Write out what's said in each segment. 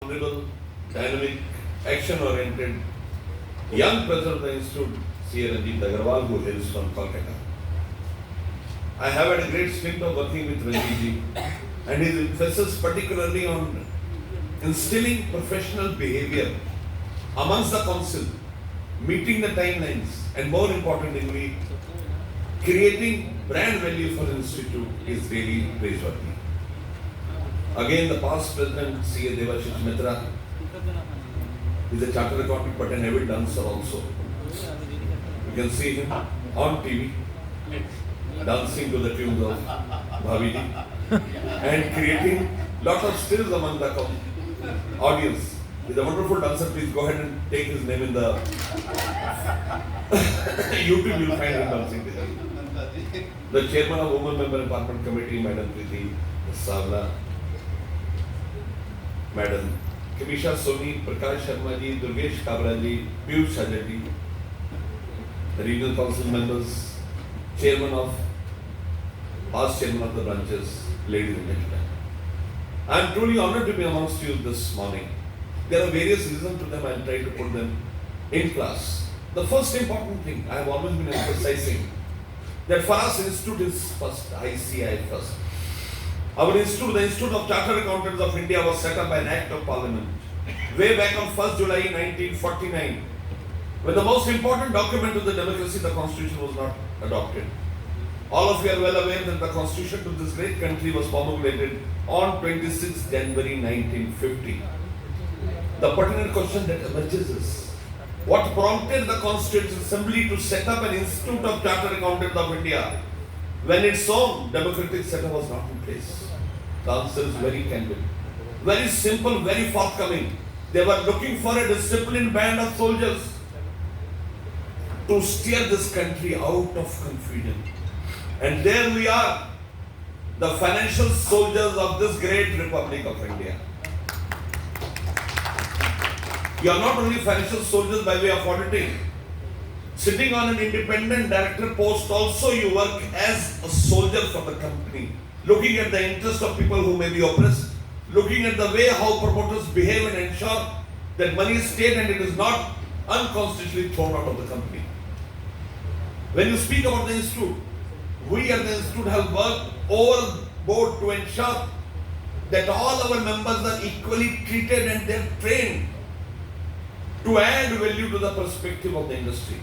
honorable, dynamic, action-oriented, young president of the Institute, C. Ranjit Agarwal, who hails from Kolkata. I have had a great stint of working with Ranjit, and his emphasis particularly on instilling professional behavior amongst the council, meeting the timelines, and more importantly, creating brand value for the institute is really praiseworthy. Again, the past president, C.A. Devashish Mitra, is a chartered accountant but an avid dancer also. You can see him on TV dancing to the tunes of Bhaviji and creating lot of stills among the audience. He's a wonderful dancer. Please go ahead and take his name in the YouTube. You'll find him dancing with him. The chairman of Women Member Empowerment Committee, Madam Preeti Savla, Madam Kamisha Soni, Prakash Sharma ji, Durgesh Kabra ji, Piyush Sajja ji, the regional council members, chairman of, past chairman of the branches, ladies and gentlemen. I am truly honored to be amongst you this morning. There are various reasons to them. I will try to put them in class. The first important thing I have always been emphasizing that for us institute is first, ICI first. Our institute, the Institute of Chartered Accountants of India, was set up by an Act of Parliament way back on 1st July 1949, when the most important document of the democracy, the Constitution, was not adopted. All of you are well aware that the Constitution to this great country was promulgated on 26 January 1950. The pertinent question that emerges is, what prompted the Constituent Assembly to set up an Institute of Chartered Accountants of India when its own democratic setup was not in place? The answer is very candid, very simple, very forthcoming. They were looking for a disciplined band of soldiers to steer this country out of confusion. And there we are, the financial soldiers of this great Republic of India. You are not only financial soldiers by way of auditing. Sitting on an independent director post also, you work as a soldier for the company, looking at the interest of people who may be oppressed, looking at the way how promoters behave and ensure that money is stayed and it is not unconstitutionally thrown out of the company. When you speak about the institute, we at the institute have worked overboard to ensure that all our members are equally treated and they are trained to add value to the perspective of the industry.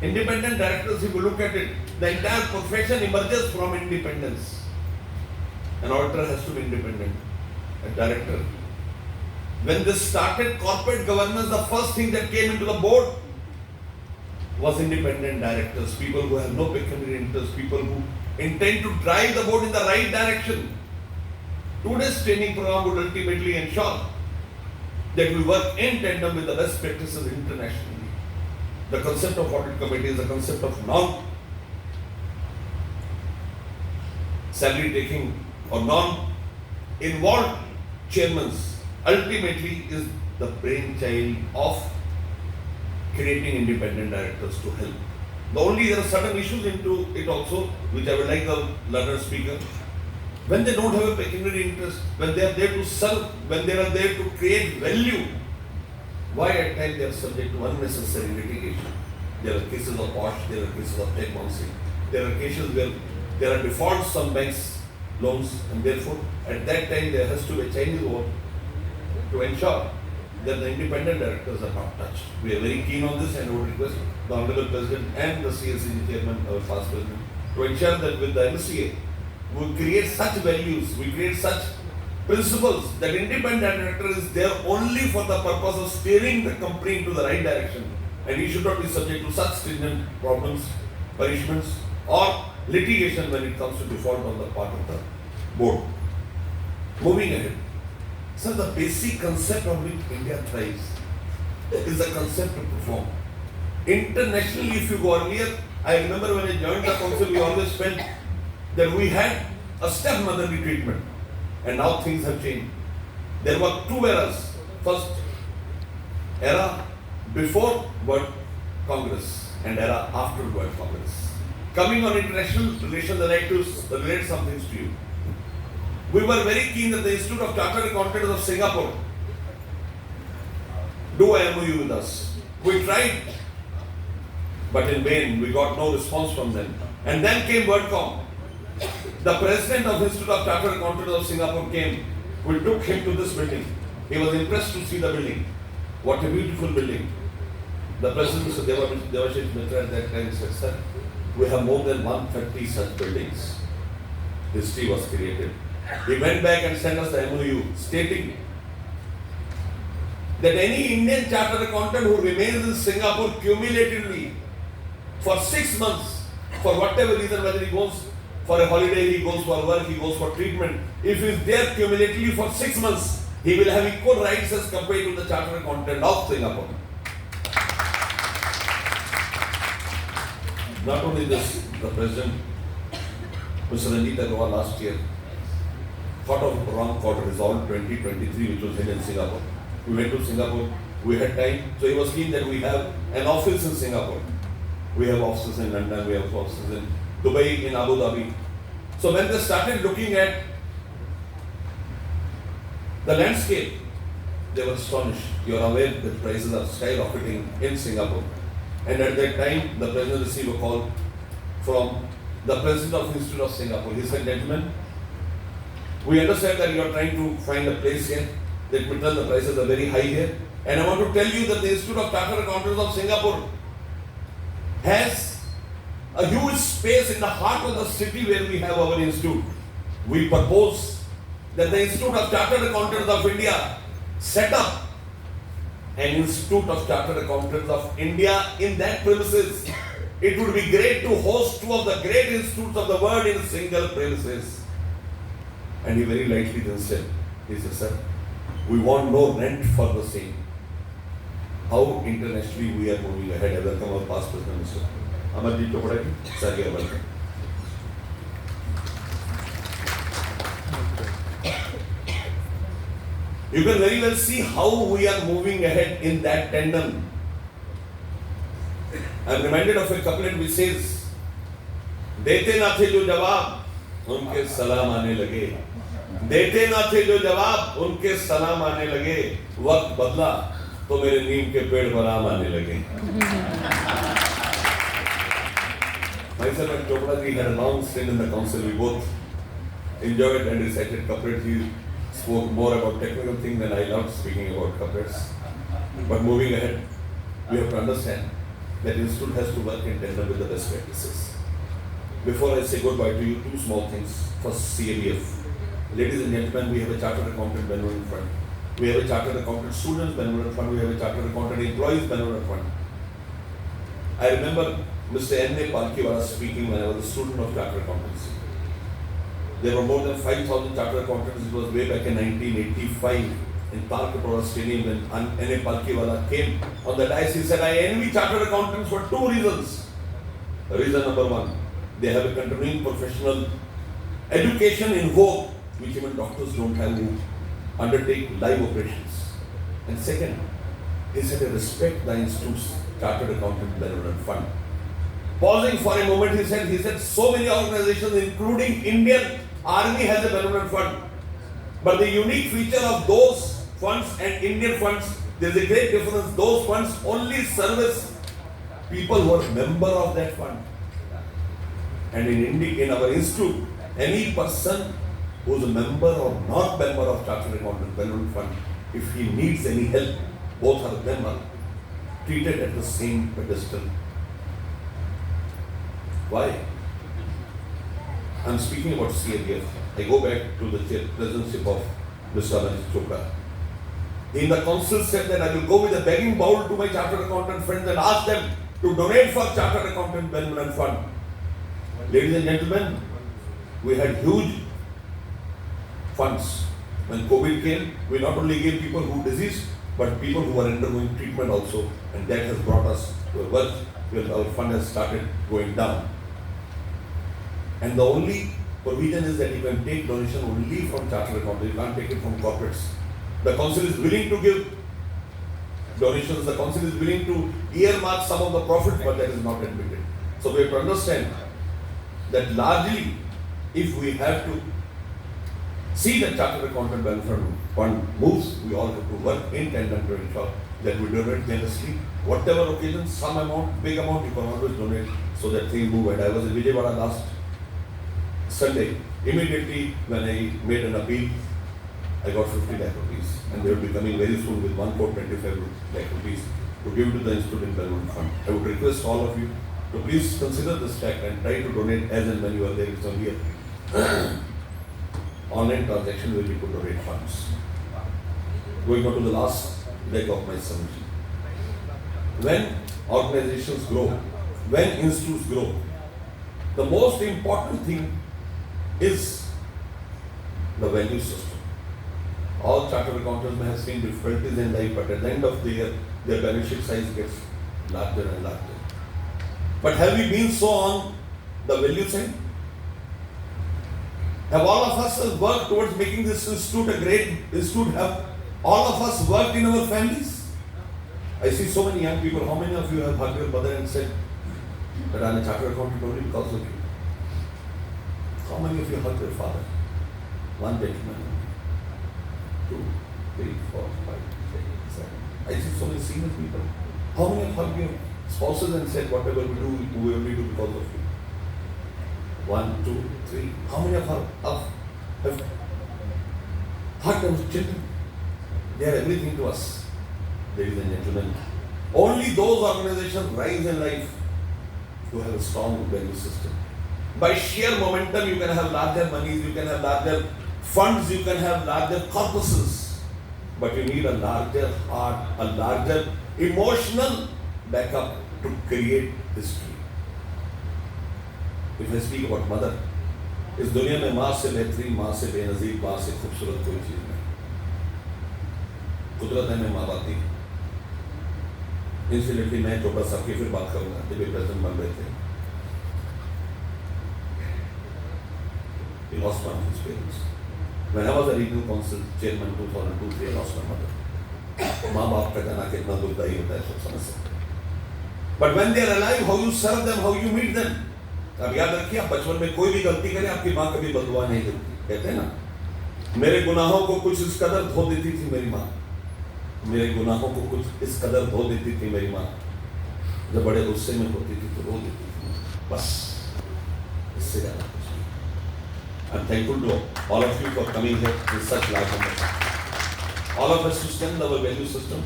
Independent directors, if you look at it, the entire profession emerges from independence. An auditor has to be independent, a director. When this started corporate governance, the first thing that came into the board was independent directors, people who have no pecuniary interest, people who intend to drive the board in the right direction. Today's training program would ultimately ensure that we work in tandem with the best practices internationally. The concept of audit committee is the concept of non-salary taking or non-involved chairmen. Ultimately is the brainchild of creating independent directors to help. There are certain issues into it also, which I would like the learned speaker. When they don't have a pecuniary interest, when they are there to serve, when they are there to create value, why at times they are subject to unnecessary litigation? There are cases of POSH, there are cases of check bouncing, there are cases where there are defaults on banks' loans, and therefore at that time there has to be a Chinese wall to ensure that the independent directors are not touched. We are very keen on this and would request the Honorable President and the CSCG Chairman, our past President, to ensure that with the MCA, we create such values, we create such principles that independent director is there only for the purpose of steering the company into the right direction, and he should not be subject to such stringent problems, punishments or litigation when it comes to default on the part of the board. Moving ahead. So the basic concept on which India thrives is the concept of perform. Internationally, if you go earlier, I remember when I joined the council, we always felt that we had a stepmotherly treatment, and now things have changed. There were two eras. First era before World Congress and era after World Congress. Coming on international relations, I'd like to relate some things to you. We were very keen that the Institute of Chartered Accountants of Singapore do an MOU with us. We tried, but in vain. We got no response from them. And then came WordCom. The president of Institute of Chartered Accountants of Singapore came. We took him to this building. He was impressed to see the building. What a beautiful building. The president, Mr. Devashish Mitra, at that time said, sir, we have more than 130 such buildings. History was created. He went back and sent us the MOU stating that any Indian chartered accountant who remains in Singapore cumulatively for 6 months, for whatever reason, whether he goes for a holiday, he goes for work, he goes for treatment, if he is there cumulatively for 6 months, he will have equal rights as compared to the chartered accountant of Singapore. Not only this, the president, Mr. Ranjit Agrawal, last year thought of wrong called Resolve 2023, which was held in Singapore. We went to Singapore, we had time, so he was keen that we have an office in Singapore. We have offices in London, we have offices in Dubai, in Abu Dhabi. So when they started looking at the landscape, they were astonished. You are aware that prices are skyrocketing in Singapore. And at that time, the president received a call from the president of the Institute of Singapore. He said, gentlemen, we understand that you are trying to find a place here. That Mittal, the prices are very high here. And I want to tell you that the Institute of Chartered Accountants of Singapore has a huge space in the heart of the city where we have our institute. We propose that the Institute of Chartered Accountants of India set up an Institute of Chartered Accountants of India in that premises. It would be great to host two of the great institutes of the world in a single premises. And he very lightly then said, he said, sir, we want no rent for the same. How internationally we are moving ahead. I welcome our past President, Mr. Amarjit Chopra. Sir, you are welcome. You can very well see how we are moving ahead in that tandem. I am reminded of a couplet which says, देते ना थे जो जवाब उनके सलाम आने लगे, देते ना थे जो जवाब उनके सलाम आने लगे, वक्त बदला तो मेरे नीम के पेड़ पर आम आने लगे. Myself and Chopra ji had a long stint in the council. We both enjoyed and recited couplets. He spoke more about technical things than I loved speaking about couplets. But moving ahead, we have to understand that institute has to work in tandem with the best practices. Before I say goodbye to you, two small things. First, CABF. Ladies and gentlemen, we have a Chartered Accountant Benevolent Fund. We have a Chartered Accountant Students Benevolent Fund. We have a Chartered Accountant Employees Benevolent Fund. I remember Mr. N.A. Palkiwala speaking when I was a student of Chartered Accountancy. There were more than 5,000 Chartered Accountants. It was way back in 1985 in Palkapura Stadium when N.A. Palkiwala came on the dais. He said, I envy Chartered Accountants for two reasons. Reason number one, they have a continuing professional education in vogue, which even doctors don't have who undertake live operations. And second, he said, I respect the Institute's Chartered Accountant Benevolent Fund. Pausing for a moment, he said, so many organizations, including Indian Army, has a benevolent fund. But the unique feature of those funds and Indian funds, there is a great difference. Those funds only service people who are member of that fund. And in our institute, any person who is a member or not member of Chartered Accountant Benevolent Fund, if he needs any help, both of them are treated at the same pedestal. Why? I am speaking about CABF. I go back to the presidency of Mr. Amarjit Chopra. In the council said that I will go with a begging bowl to my Chartered Accountant friends and ask them to donate for Chartered Accountant Benevolent Fund. Ladies and gentlemen, we had huge funds. When COVID came, we not only gave people who were diseased, but people who were undergoing treatment also. And that has brought us to a work where our fund has started going down. And the only provision is that you can take donation only from Chartered Accountants. You can't take it from corporates. The council is willing to give donations. The council is willing to earmark some of the profit, but that is not admitted. So we have to understand that largely, if we have to see that Chartered Accountant Welfare Fund moves, we all have to work in tandem to ensure that we donate generously. Whatever occasion, some amount, big amount, you can always donate so that things move. And I was in Vijayawada last Sunday. Immediately when I made an appeal, I got 50 lakh rupees. And they will be coming very soon with 1,25 lakh rupees to give to the Institute Empowerment Fund. I would request all of you to please consider this fact and try to donate as and when you are there. It's only a online transaction will be to donate funds. Going on to the last leg of my summation. When organizations grow, when institutes grow, the most important thing is the value system. All chartered accountants may have seen difficulties in life, but at the end of the year, their balance sheet size gets larger and larger. But have we been so on the value side? Have all of us worked towards making this institute a great institute? Have all of us worked in our families? I see so many young people. How many of you have hugged your mother and said that I'm a chartered accountant only because of you? How many of you hugged your father? One gentleman. 2, 3, 4, 5, 6, 7. I see so many senior people. How many have hugged your spouses and said whatever we do, we only do because of you? 1, 2, 3. How many of have hugged our children? They are everything to us, ladies and gentlemen. Only those organizations rise in life who have a strong value system. By sheer momentum, you can have larger monies, you can have larger funds, you can have larger corpuses, but you need a larger heart, a larger emotional backup to create history. If I speak about mother, इस दुनिया में माँ से बेहतरीन, माँ से बेनज़ीर, माँ से खूबसूरत कोई चीज़ नहीं. कुदरत है में माँ बाप दी. इंसिडेंटली मैं चोपड़ा साहब की फिर बात करूँगा जब ये प्रेसिडेंट बन रहे थे. He lost one of his parents. When I was a regional council chairman 2002-03, I lost my mother. माँ बाप का जाना कितना दुखदायी होता है सब समझ सकते हैं. But when they are alive, how you serve them, how you meet them. अब याद रखिए, आप बचपन में कोई भी गलती करें, आपकी माँ कभी बददुआ नहीं देती. कहते हैं ना, मेरे गुनाहों को कुछ इस कदर धो देती थी मेरी माँ. मेरे गुनाहों को कुछ इस कदर धो देती थी मेरी माँ. जब बड़े गुस्से में होती थी तो रो देती थी. बस इससे ज्यादा कुछ नहीं. I'm thankful to all of you for coming here with such large numbers. All of us to strengthen our value system.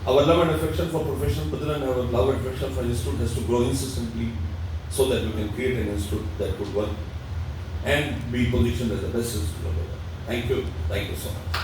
Our love and affection for professional Badr and our love and affection for institute has to grow incessantly so that we can create an institute that could work and be positioned as the best institute of the world. Thank you so much.